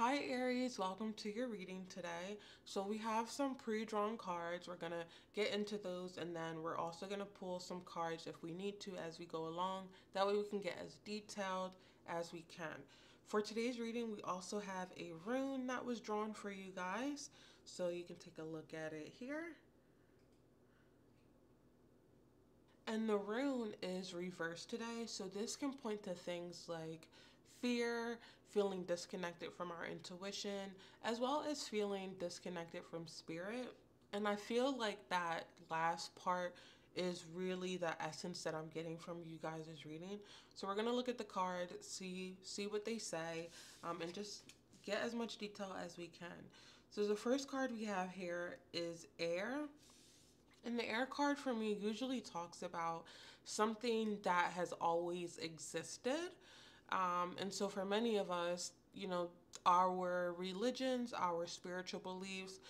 Hi Aries, welcome to your reading today. So we have some pre-drawn cards. We're going to get into those, and then we're also going to pull some cards if we need to as we go along. That way we can get as detailed as we can. For today's reading, we also have a rune that was drawn for you guys. So you can take a look at it here. And the rune is reversed today, so this can point to things like fear, feeling disconnected from our intuition, as well as feeling disconnected from spirit. And I feel like that last part is really the essence that I'm getting from you guys' reading. So we're gonna look at the card, see what they say, and just get as much detail as we can. So the first card we have here is air. And the air card for me usually talks about something that has always existed. And so for many of us, our religions, our spiritual beliefs,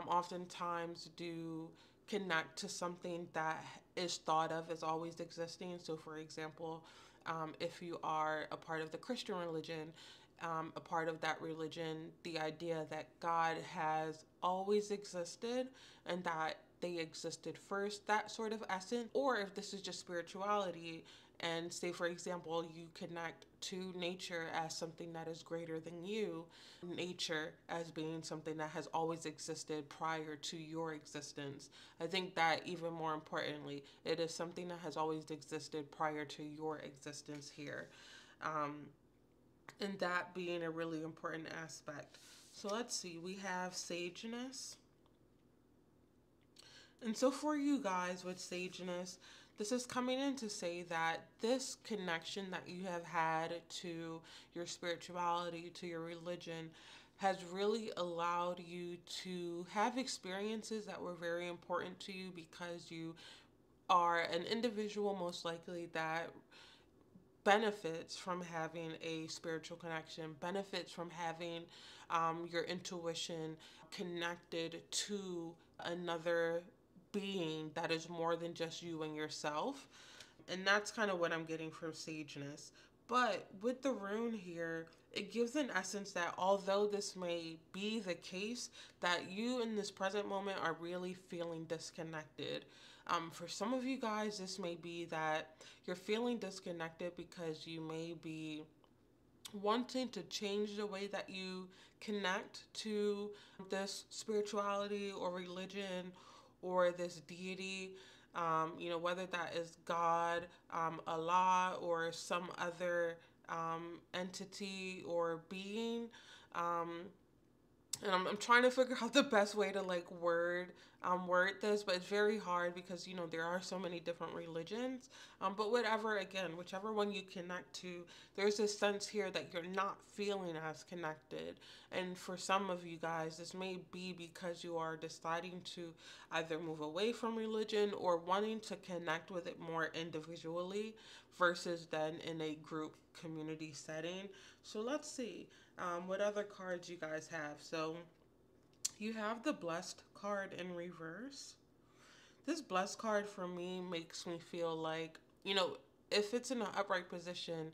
oftentimes do connect to something that is thought of as always existing. So, for example, if you are a part of the Christian religion, a part of that religion, the idea that God has always existed and that they existed first, that sort of essence. Or if this is just spirituality, and say, for example, you connect to nature as something that is greater than you, nature as being something that has always existed prior to your existence. I think that even more importantly, it is something that has always existed prior to your existence here. And that being a really important aspect. So let's see, we have sageness. And so for you guys with sageness, this is coming in to say that this connection that you have had to your spirituality, to your religion, has really allowed you to have experiences that were very important to you because you are an individual, most likely, that benefits from having a spiritual connection, benefits from having your intuition connected to another being that is more than just you and yourself. And that's kind of what I'm getting from sageness. But with the rune here, it gives an essence that although this may be the case, that you in this present moment are really feeling disconnected. For some of you guys, this may be that you're feeling disconnected because you may be wanting to change the way that you connect to this spirituality or religion or this deity, whether that is God, Allah, or some other entity or being. And I'm trying to figure out the best way to like word this, but it's very hard because there are so many different religions. But whatever, again, whichever one you connect to, there's this sense here that you're not feeling as connected. And for some of you guys, this may be because you are deciding to either move away from religion or wanting to connect with it more individually versus then in a group community setting. So let's see what other cards you guys have. So you have the blessed card in reverse. This blessed card for me makes me feel like, if it's in an upright position,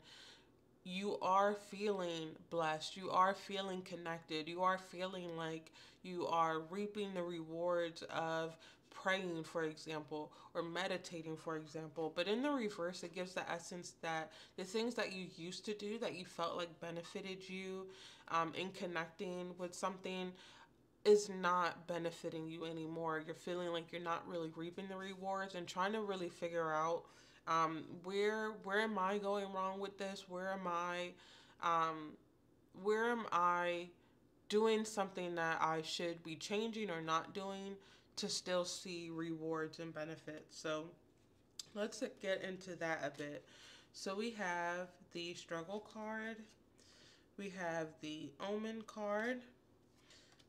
you are feeling blessed, you are feeling connected, you are feeling like you are reaping the rewards of praying, for example, or meditating, for example. But in the reverse, it gives the essence that the things that you used to do that you felt like benefited you in connecting with something is not benefiting you anymore. You're feeling like you're not really reaping the rewards and trying to really figure out where am I going wrong with this? Where am I doing something that I should be changing or not doing to still see rewards and benefits? So let's get into that a bit. So we have the struggle card, we have the omen card,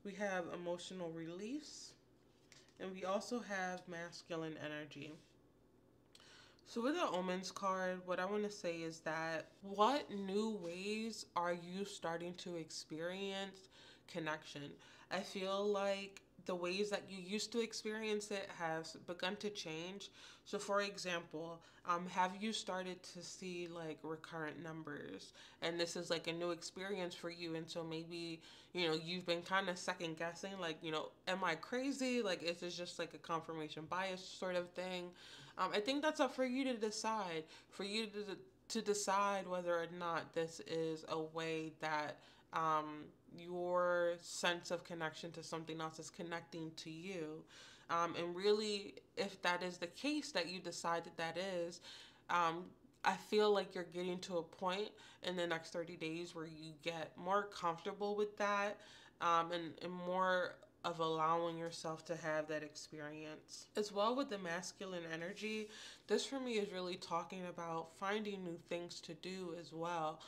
we have emotional release, and we also have masculine energy. So with the omens card, what I want to say is that what new ways are you starting to experience connection? I feel like the ways that you used to experience it has begun to change. So, for example, have you started to see like recurrent numbers? And this is like a new experience for you. And so maybe, you've been kind of second guessing, like, am I crazy? Like, is this just like a confirmation bias sort of thing? I think that's up for you to decide, to decide whether or not this is a way that your sense of connection to something else is connecting to you. And really, if that is the case that you decide that is, I feel like you're getting to a point in the next 30 days where you get more comfortable with that, and more of allowing yourself to have that experience. As well with the masculine energy, this for me is really talking about finding new things to do as well.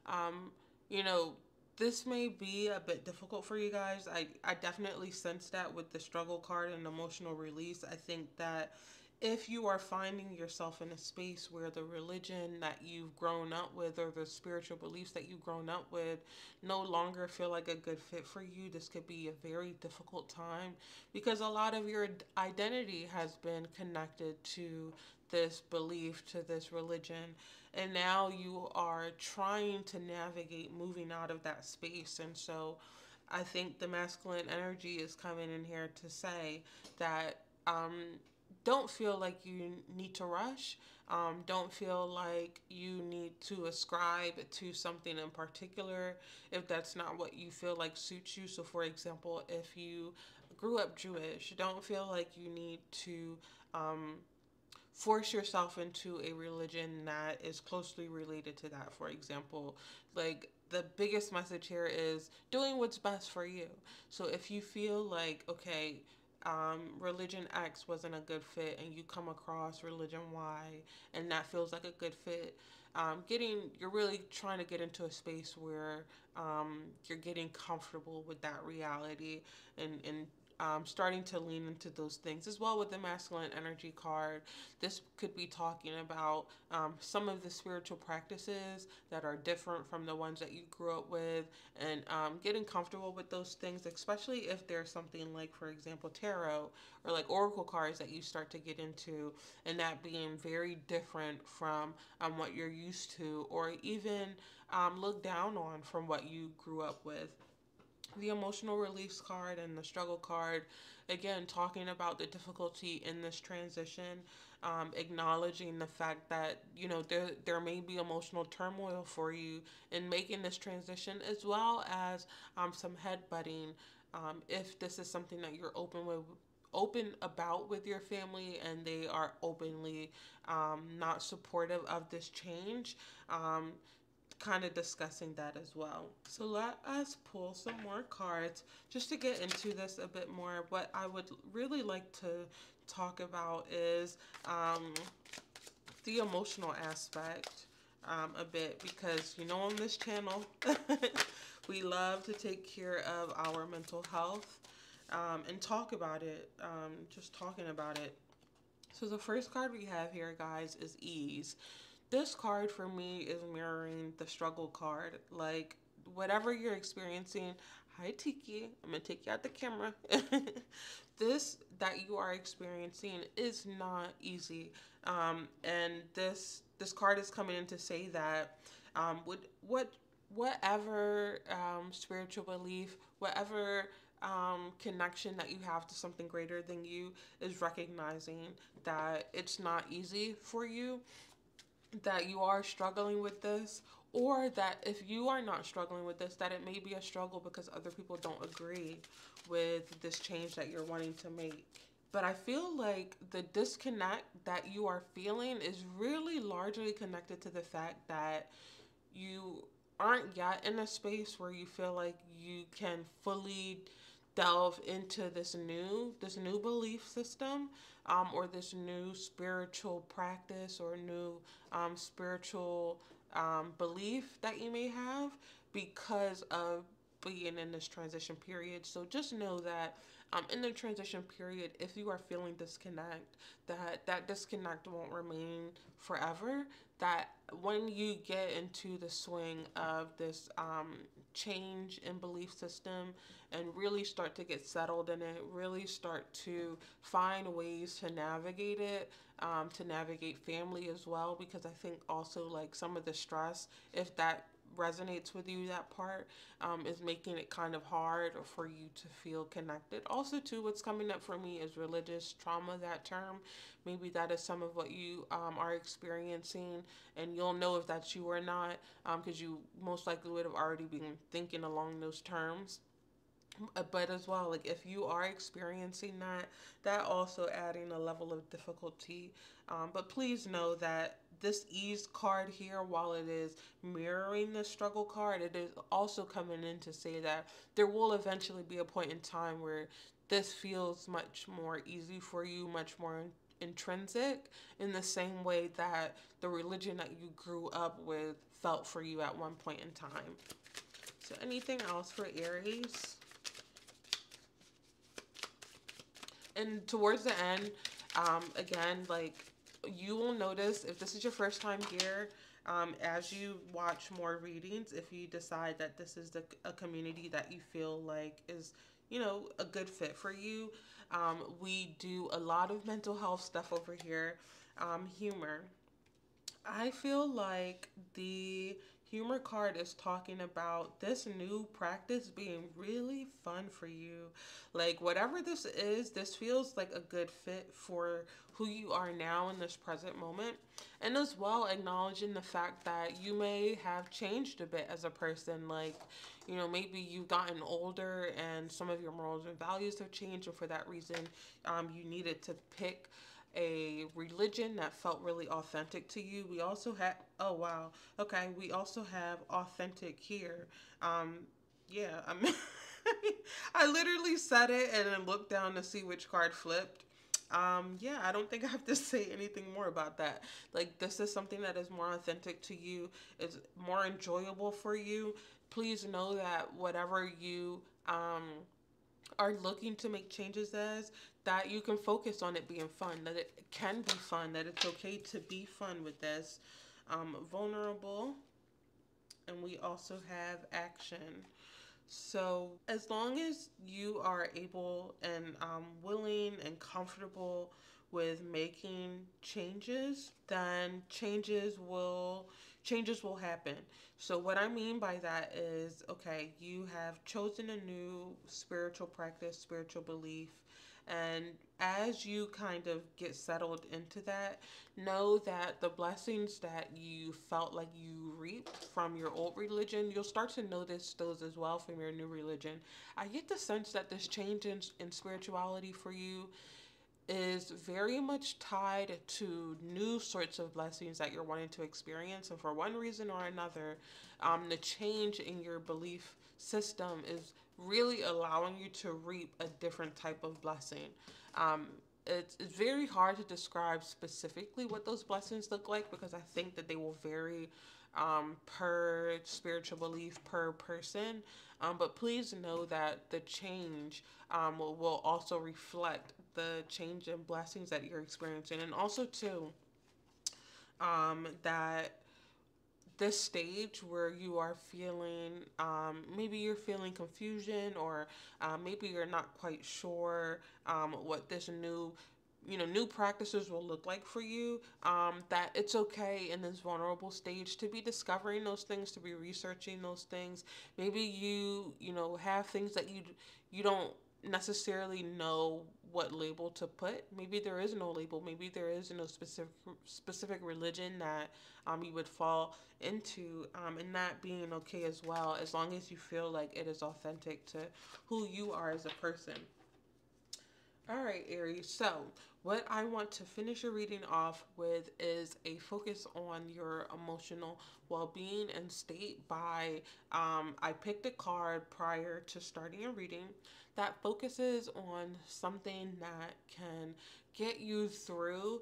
Um, you know, this may be a bit difficult for you guys. I definitely sense that with the struggle card and emotional release. I think that if you are finding yourself in a space where the religion that you've grown up with or the spiritual beliefs that you've grown up with no longer feel like a good fit for you, this could be a very difficult time because a lot of your identity has been connected to this belief, to this religion. And now you are trying to navigate moving out of that space. And so I think the masculine energy is coming in here to say that don't feel like you need to rush. Don't feel like you need to ascribe to something in particular if that's not what you feel like suits you. So, for example, if you grew up Jewish, don't feel like you need to force yourself into a religion that is closely related to that. For example, like the biggest message here is doing what's best for you. So if you feel like, okay, religion X wasn't a good fit and you come across religion Y and that feels like a good fit, you're really trying to get into a space where you're getting comfortable with that reality, and starting to lean into those things. As well with the masculine energy card, this could be talking about some of the spiritual practices that are different from the ones that you grew up with, and getting comfortable with those things, especially if there's something like, for example, tarot or like oracle cards that you start to get into, and that being very different from what you're used to, or even looked down on from what you grew up with. The emotional release card and the struggle card, again, talking about the difficulty in this transition, acknowledging the fact that, there may be emotional turmoil for you in making this transition, as well as some headbutting, if this is something that you're open about with your family and they are openly not supportive of this change. Kind of discussing that as well. So let us pull some more cards just to get into this a bit more. What I would really like to talk about is the emotional aspect a bit, because on this channel we love to take care of our mental health and talk about it, just talking about it. So the first card we have here, guys, is ease. This card for me is mirroring the struggle card. Like, whatever you're experiencing, hi Tiki, I'm gonna take you out the camera. This that you are experiencing is not easy. And this card is coming in to say that whatever spiritual belief, whatever connection that you have to something greater than you, is recognizing that it's not easy for you, that you are struggling with this, or that if you are not struggling with this, that it may be a struggle because other people don't agree with this change that you're wanting to make. But I feel like the disconnect that you are feeling is really largely connected to the fact that you aren't yet in a space where you feel like you can fully delve into this new belief system, or this new spiritual practice, or new spiritual belief that you may have, because of being in this transition period. So just know that in the transition period, if you are feeling disconnect, that disconnect won't remain forever. That when you get into the swing of this change in belief system and really start to get settled in it, really start to find ways to navigate it, to navigate family as well, because I think also like some of the stress, if that resonates with you, that part is making it kind of hard for you to feel connected. Also too, what's coming up for me is religious trauma, that term. Maybe that is some of what you are experiencing, and you'll know if that's you or not, because you most likely would have already been thinking along those terms. But as well, like if you are experiencing that, that also adding a level of difficulty. But please know that this ease card here, while it is mirroring the struggle card, it is also coming in to say that there will eventually be a point in time where this feels much more easy for you, much more intrinsic, in the same way that the religion that you grew up with felt for you at one point in time. So anything else for Aries? And towards the end, again, like you will notice if this is your first time here, as you watch more readings, if you decide that this is a community that you feel like is, you know, a good fit for you, we do a lot of mental health stuff over here, humor. I feel like the humor card is talking about this new practice being really fun for you. Like, whatever this is, this feels like a good fit for who you are now in this present moment. And as well, acknowledging the fact that you may have changed a bit as a person. Like, you know, maybe you've gotten older and some of your morals and values have changed, and for that reason, you needed to pick a religion that felt really authentic to you. We also have, oh wow, okay, we also have authentic here. Yeah, I mean, I literally said it and then looked down to see which card flipped. Yeah, I don't think I have to say anything more about that. Like, this is something that is more authentic to you, is more enjoyable for you. Please know that whatever you are looking to make changes as, that you can focus on it being fun, that it can be fun, that it's okay to be fun with this. Vulnerable, and we also have action. So as long as you are able and willing and comfortable with making changes, then changes will happen. So what I mean by that is, okay, you have chosen a new spiritual practice, spiritual belief, and as you kind of get settled into that, know that the blessings that you felt like you reaped from your old religion, you'll start to notice those as well from your new religion. I get the sense that this change in spirituality for you is very much tied to new sorts of blessings that you're wanting to experience. And for one reason or another, the change in your belief system is really allowing you to reap a different type of blessing. Um, it's very hard to describe specifically what those blessings look like, because I think that they will vary per spiritual belief, per person. But please know that the change will also reflect the change in blessings that you're experiencing. And also, too, that this stage where you are feeling, maybe you're feeling confusion, or maybe you're not quite sure what this new practices will look like for you, that it's okay in this vulnerable stage to be discovering those things, to be researching those things. Maybe you have things that you don't necessarily know what label to put. Maybe there is no label. Maybe there is no specific religion that you would fall into, and that being okay as well, as long as you feel like it is authentic to who you are as a person. All right, Aries. So, what I want to finish your reading off with is a focus on your emotional well-being and state by, I picked a card prior to starting a reading that focuses on something that can get you through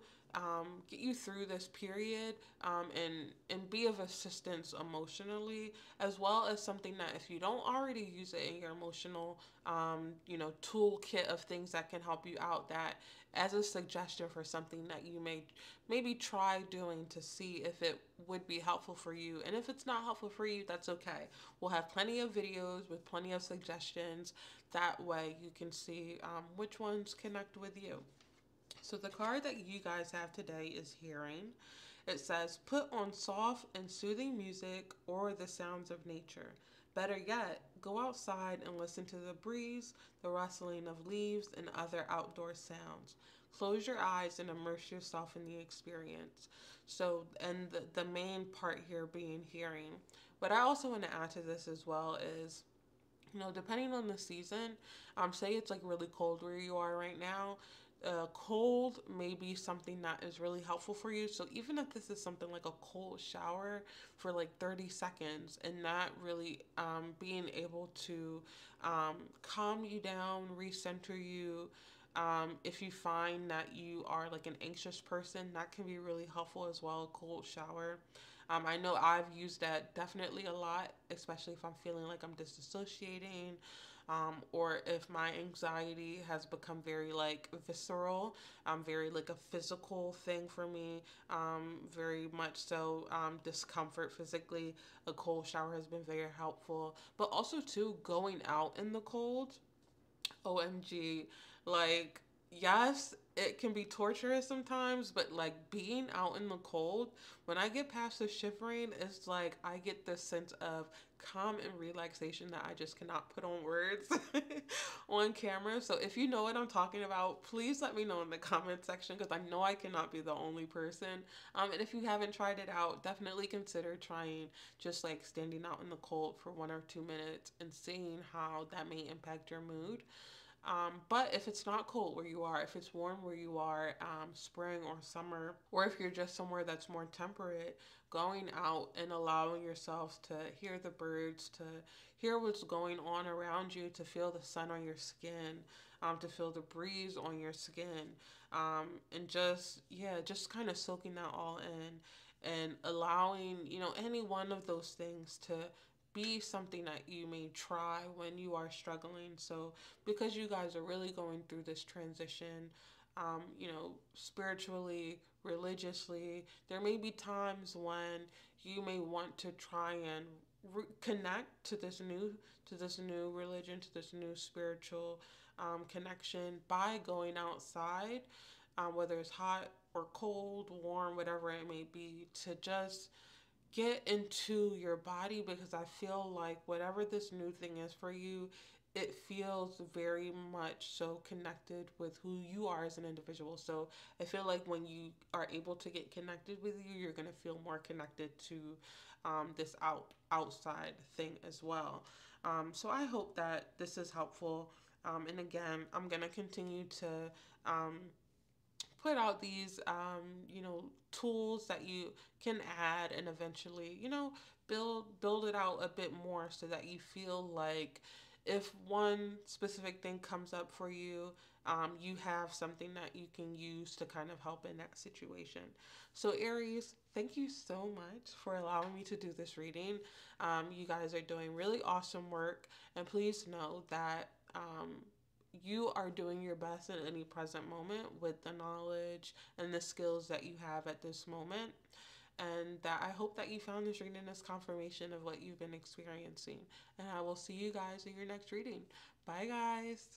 get you through this period, and be of assistance emotionally, as well as something that if you don't already use it in your emotional, toolkit of things that can help you out, that as a suggestion for something that you may maybe try doing to see if it would be helpful for you. And if it's not helpful for you, that's okay. We'll have plenty of videos with plenty of suggestions. That way you can see which ones connect with you. So the card that you guys have today is hearing. It says, put on soft and soothing music or the sounds of nature. Better yet, go outside and listen to the breeze, the rustling of leaves, and other outdoor sounds. Close your eyes and immerse yourself in the experience. So, and the main part here being hearing. But I also want to add to this as well is, depending on the season, say it's like really cold where you are right now, cold may be something that is really helpful for you. So even if this is something like a cold shower for like 30 seconds and not really being able to calm you down, recenter you, if you find that you are like an anxious person, that can be really helpful as well, a cold shower. I know I've used that definitely a lot, especially if I'm feeling like I'm disassociating, or if my anxiety has become very like visceral, very like a physical thing for me, very much so discomfort physically. A cold shower has been very helpful, but also too going out in the cold. OMG, like, yes, it can be torturous sometimes, but like being out in the cold, when I get past the shivering, it's like I get this sense of calm and relaxation that I just cannot put on words on camera. So if you know what I'm talking about, please let me know in the comment section, because I know I cannot be the only person. And if you haven't tried it out, definitely consider trying just like standing out in the cold for 1 or 2 minutes and seeing how that may impact your mood. But if it's not cold where you are, if it's warm where you are, spring or summer, or if you're just somewhere that's more temperate, going out and allowing yourself to hear the birds, to hear what's going on around you, to feel the sun on your skin, to feel the breeze on your skin, and just kind of soaking that all in and allowing, any one of those things to be something that you may try when you are struggling. So, because you guys are really going through this transition, spiritually, religiously, there may be times when you may want to try and connect to this new religion, to this new spiritual connection by going outside, whether it's hot or cold, warm, whatever it may be, to just get into your body, because I feel like whatever this new thing is for you, it feels very much so connected with who you are as an individual. So I feel like when you are able to get connected with you, you're gonna feel more connected to this outside thing as well. So I hope that this is helpful. And again, I'm gonna continue to um, put out these tools that you can add, and eventually build it out a bit more, so that you feel like if one specific thing comes up for you, you have something that you can use to kind of help in that situation. So Aries, thank you so much for allowing me to do this reading. You guys are doing really awesome work, and please know that you are doing your best in any present moment with the knowledge and the skills that you have at this moment. And that I hope that you found this reading as confirmation of what you've been experiencing. And I will see you guys in your next reading. Bye, guys.